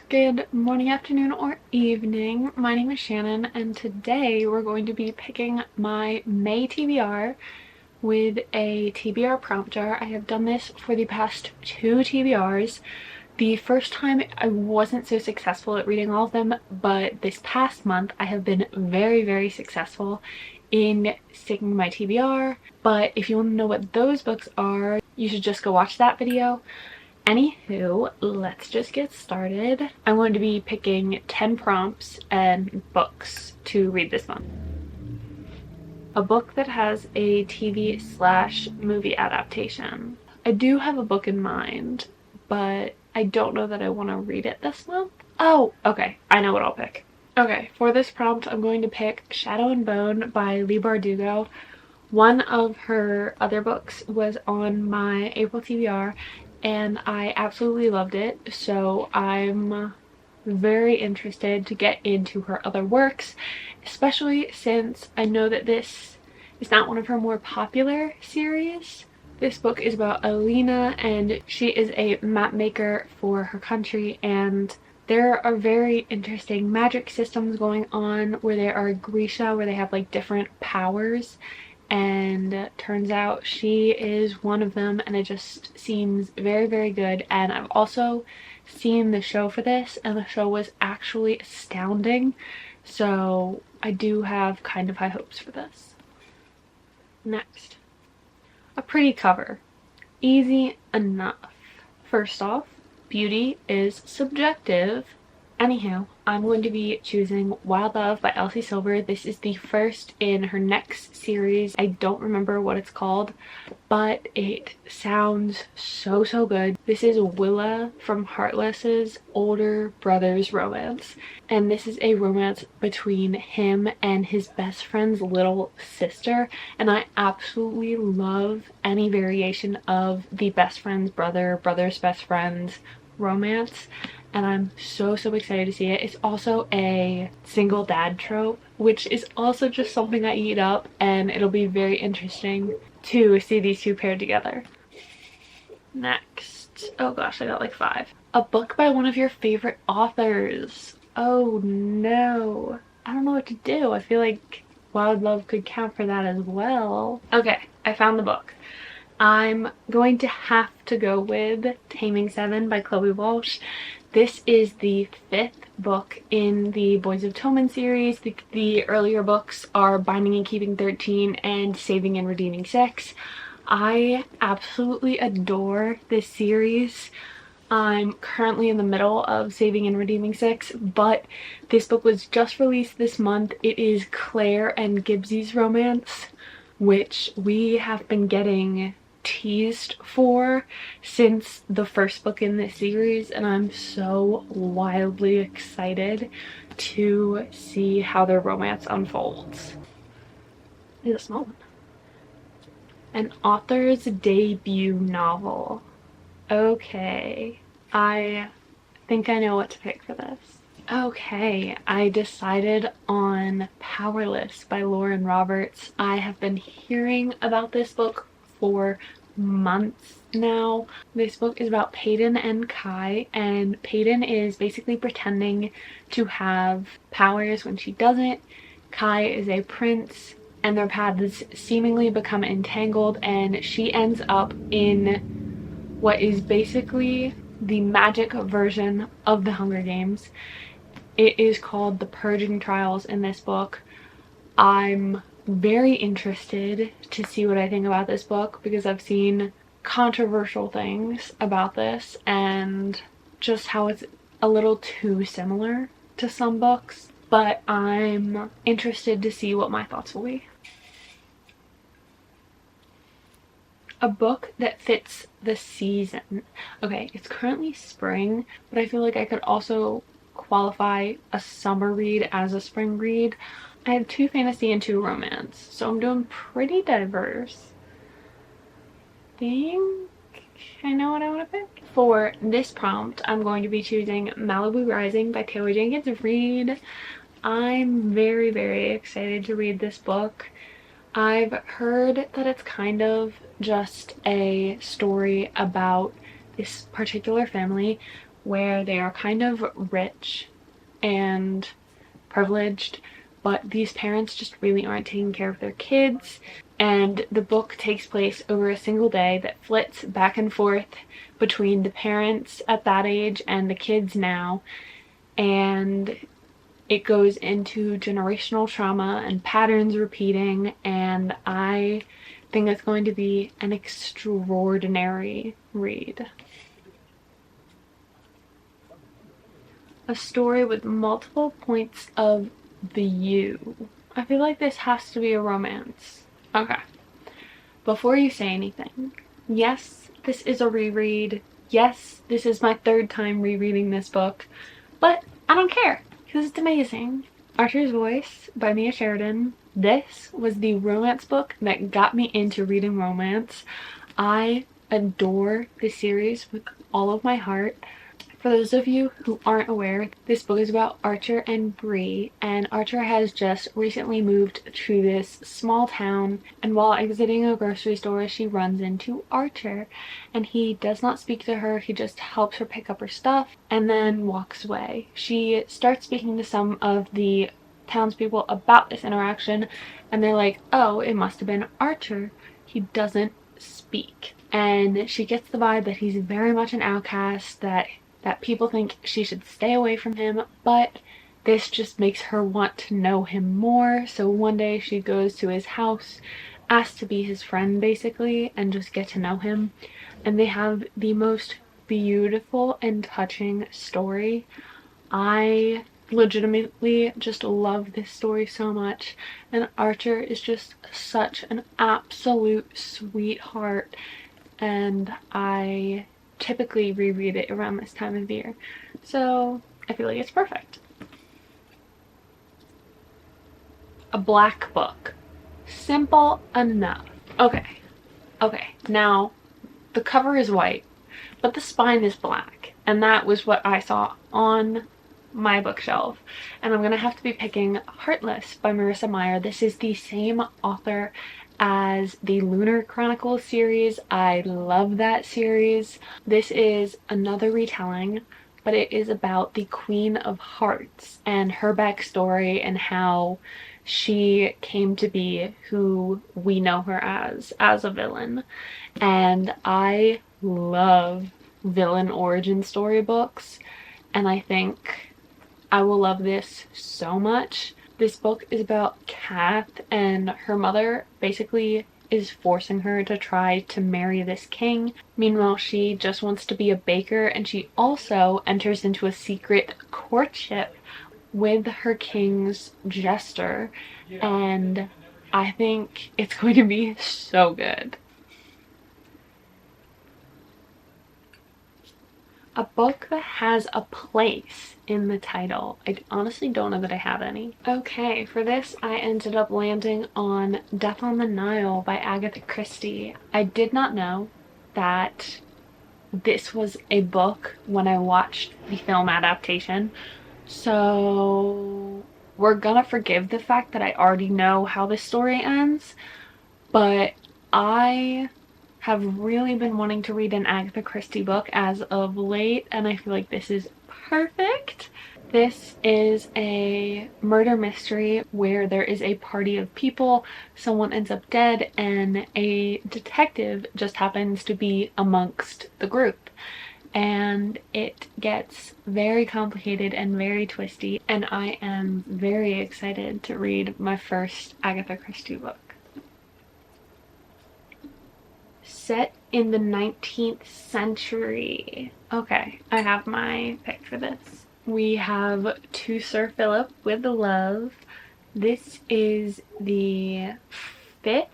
Good morning, afternoon, or evening. My name is Shannon, and today we're going to be picking my May TBR with a TBR prompt jar. I have done this for the past 2 TBRs. The first time I wasn't so successful at reading all of them, but this past month I have been very successful in sticking my TBR. But if you want to know what those books are, you should just go watch that video. Anywho, let's just get started. I'm going to be picking 10 prompts and books to read this month. A book that has a TV/movie adaptation. I do have a book in mind, but I don't know that I want to read it this month. Oh, okay. I know what I'll pick. Okay, for this prompt, I'm going to pick Shadow and Bone by Leigh Bardugo. One of her other books was on my April TBR, and I absolutely loved it, so I'm very interested to get into her other works, especially since I know that this is not one of her more popular series. This book is about Alina, and she is a map maker for her country, and there are very interesting magic systems going on where there are Grisha, where they have like different powers, and turns out she is one of them, and it just seems very good. And I've also seen the show for this, and the show was actually astounding, so I do have kind of high hopes for this. Next, a pretty cover. Easy enough. First off, beauty is subjective. Anywho, I'm going to be choosing Wild Love by Elsie Silver. This is the first in her next series. I don't remember what it's called, but it sounds so good. This is Willa from Heartless's older brother's romance, and this is a romance between him and his best friend's little sister, and I absolutely love any variation of the best friend's brother's best friend's romance, and I'm so excited to see it. It's also a single dad trope, which is also just something I eat up, and it'll be very interesting to see these two paired together. Next, oh gosh, I got like 5. A book by one of your favorite authors. Oh no, I don't know what to do. I feel like Wild Love could count for that as well. Okay, I found the book. I'm going to have to go with Taming 7 by Chloe Walsh. This is the 5th book in the Boys of Tommen series. The earlier books are Binding and Keeping 13 and Saving and Redeeming 6. I absolutely adore this series. I'm currently in the middle of Saving and Redeeming 6, but this book was just released this month. It is Claire and Gibbs's romance, which we have been getting teased for since the first book in this series, and I'm so wildly excited to see how their romance unfolds. It's a small one. An author's debut novel. Okay, I think I know what to pick for this. Okay, I decided on Powerless by Lauren Roberts. I have been hearing about this book for months now. This book is about Peyton and Kai, and Peyton is basically pretending to have powers when she doesn't. Kai is a prince, and their paths seemingly become entangled, and she ends up in what is basically the magic version of the Hunger Games. It is called The Purging Trials in this book. I'm very interested to see what I think about this book because I've seen controversial things about this and just how it's a little too similar to some books, but I'm interested to see what my thoughts will be. A book that fits the season. Okay, it's currently spring, but I feel like I could also qualify a summer read as a spring read. I have 2 fantasy and 2 romance, so I'm doing pretty diverse. I think I know what I want to pick. For this prompt, I'm going to be choosing Malibu Rising by Taylor Jenkins Reid. I'm very excited to read this book. I've heard that it's kind of just a story about this particular family where they are kind of rich and privileged, but these parents just really aren't taking care of their kids. And the book takes place over a single day that flits back and forth between the parents at that age and the kids now. And it goes into generational trauma and patterns repeating, and I think it's going to be an extraordinary read. A story with multiple points of view. I feel like this has to be a romance. Okay. Before you say anything, yes, this is a reread. Yes, this is my third time rereading this book, but I don't care because it's amazing. Archer's Voice by Mia Sheridan. This was the romance book that got me into reading romance. I adore this series with all of my heart. For those of you who aren't aware, this book is about Archer and Bree, and Archer has just recently moved to this small town, and while exiting a grocery store, she runs into Archer, and he does not speak to her. He just helps her pick up her stuff and then walks away. She starts speaking to some of the townspeople about this interaction, and they're like, oh, it must have been Archer. He doesn't speak. And she gets the vibe that he's very much an outcast, that people think she should stay away from him, but this just makes her want to know him more. So one day she goes to his house, asks to be his friend basically, and just get to know him. And they have the most beautiful and touching story. I legitimately just love this story so much, and Archer is just such an absolute sweetheart, and I typically reread it around this time of year, so I feel like it's perfect. A black book. Simple enough. Okay, now the cover is white, but the spine is black, and that was what I saw on my bookshelf. And I'm gonna have to be picking Heartless by Marissa Meyer. This is the same author as the Lunar Chronicles series. I love that series. This is another retelling, but it is about the Queen of Hearts and her backstory and how she came to be who we know her as a villain. And I love villain origin story books, and I think I will love this so much. This book is about Kath, and her mother basically is forcing her to try to marry this king. Meanwhile, she just wants to be a baker, and she also enters into a secret courtship with her king's jester, and I think it's going to be so good. A book that has a place in the title. I honestly don't know that I have any. Okay, for this I ended up landing on Death on the Nile by Agatha Christie. I did not know that this was a book when I watched the film adaptation, so we're gonna forgive the fact that I already know how this story ends, but I have really been wanting to read an Agatha Christie book as of late, and I feel like this is perfect. This is a murder mystery where there is a party of people, someone ends up dead, and a detective just happens to be amongst the group. And it gets very complicated and very twisty, and I am very excited to read my first Agatha Christie book. Set in the 19th century. Okay, I have my pick for this. We have To Sir Philip with Love. This is the 5th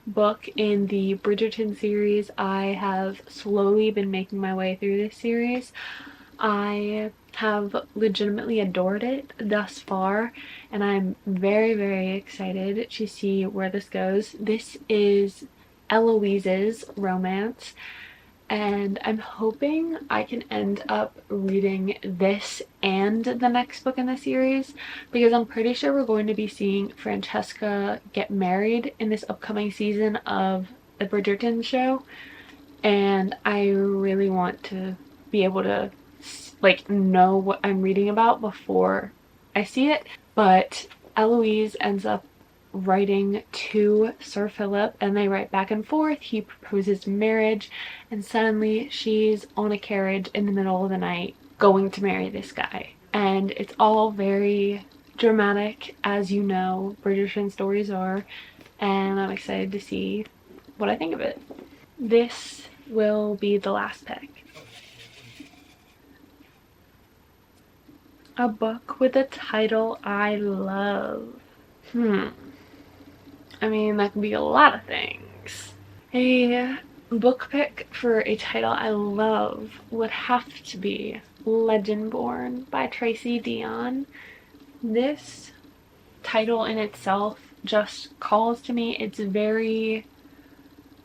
book in the Bridgerton series. I have slowly been making my way through this series. I have legitimately adored it thus far, and I'm very, very excited to see where this goes. This is Eloise's romance, and I'm hoping I can end up reading this and the next book in the series, because I'm pretty sure we're going to be seeing Francesca get married in this upcoming season of the Bridgerton show, and I really want to be able to like know what I'm reading about before I see it. But Eloise ends up writing to Sir Philip, and they write back and forth. He proposes marriage, and suddenly she's on a carriage in the middle of the night going to marry this guy. And it's all very dramatic, as you know Bridgerton stories are, and I'm excited to see what I think of it. This will be the last pick. A book with a title I love. I mean, that can be a lot of things. A book pick for a title I love would have to be Legendborn by Tracy Deonn. This title in itself just calls to me. It's very,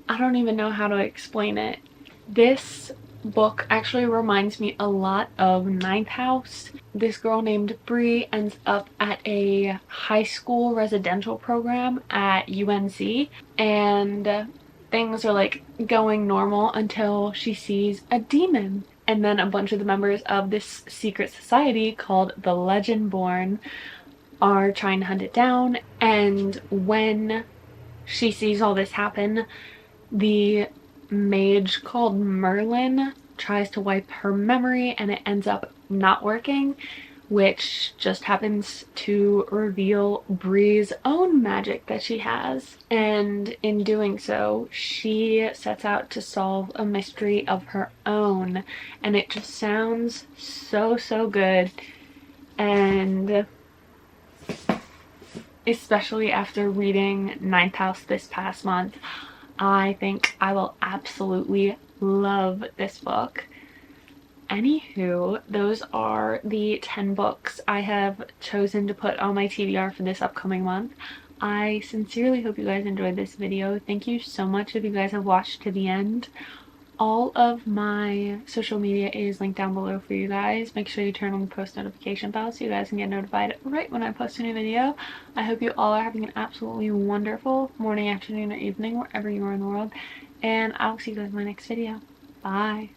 I don't even know how to explain it. This book actually reminds me a lot of Ninth House. This girl named Bree ends up at a high school residential program at UNC, and things are like going normal until she sees a demon. And then a bunch of the members of this secret society called the Legendborn are trying to hunt it down. And when she sees all this happen, the mage called Merlin tries to wipe her memory, and it ends up not working, which just happens to reveal Bree's own magic that she has. And in doing so, she sets out to solve a mystery of her own, and it just sounds so good. And especially after reading Ninth House this past month, I think I will absolutely love this book. Anywho, those are the 10 books I have chosen to put on my TBR for this upcoming month. I sincerely hope you guys enjoyed this video. Thank you so much if you guys have watched to the end. All of my social media is linked down below for you guys. Make sure you turn on the post notification bell so you guys can get notified right when I post a new video. I hope you all are having an absolutely wonderful morning, afternoon, or evening, wherever you are in the world. And I'll see you guys in my next video. Bye.